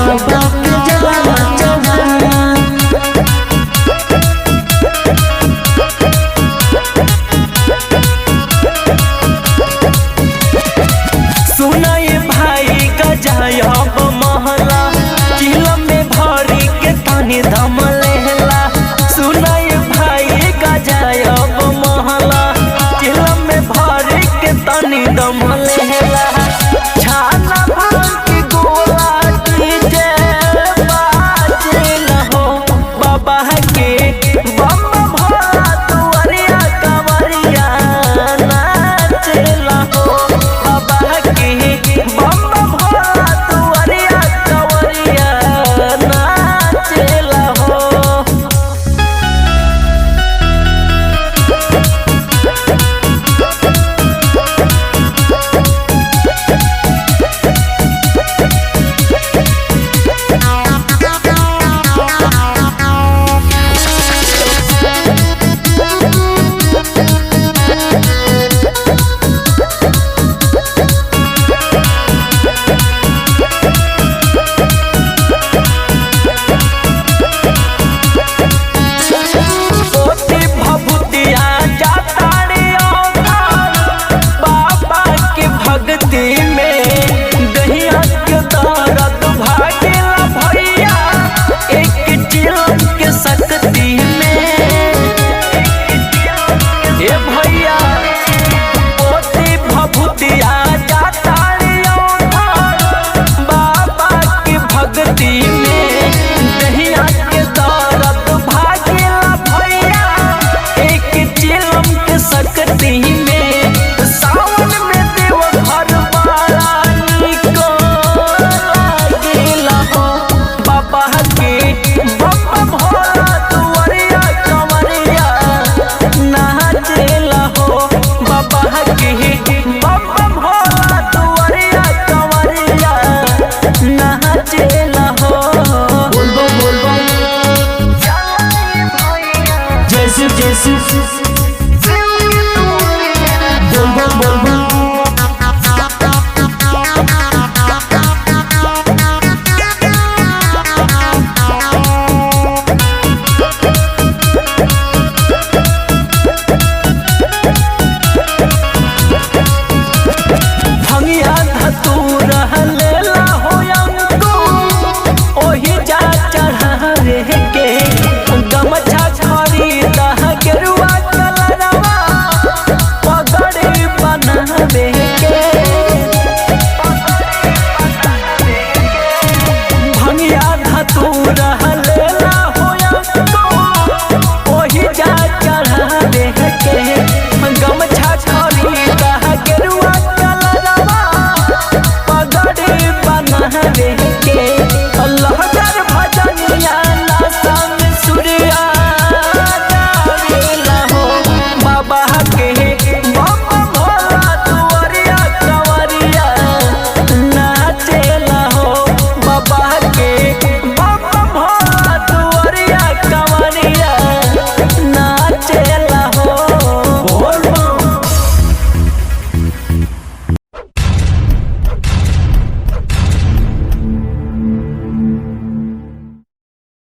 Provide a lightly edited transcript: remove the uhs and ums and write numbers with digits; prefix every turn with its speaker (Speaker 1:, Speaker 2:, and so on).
Speaker 1: बाबा के जलवा चढ़ाना। सुनाए भाई गजायब महला चिलम में भरी के तनी दम लेला। सुनाए भाई गजायब महला चिलम में भरी के तनी दम लेला। छाना भांग की गोला डीजे बाजेला हो बाबा के बम भोला दुआरिया कंवरिया नाचेला हो बाबा के बम भोला दुआरिया कंवरिया नाचेला हो। पोती भभूतिया जाता रे बाबा के भक्ति में दहिया के दर्द भागेला भैया एक चिलम के शक्ति में। ए भैया पोती भभूतिया जाता रे बाबा के भक्ति में दहिया के दर्द भागेला भैया एक चिलम के शक्ति में। सावन में देव घर वाला निको लागेला हो बाबा के बम भोला दुआरिया कंवरिया नाचेला हो बाबा के बम भोला दुआरिया कंवरिया नाचेला हो। जैसे जैसे बोल भंगिया धतूर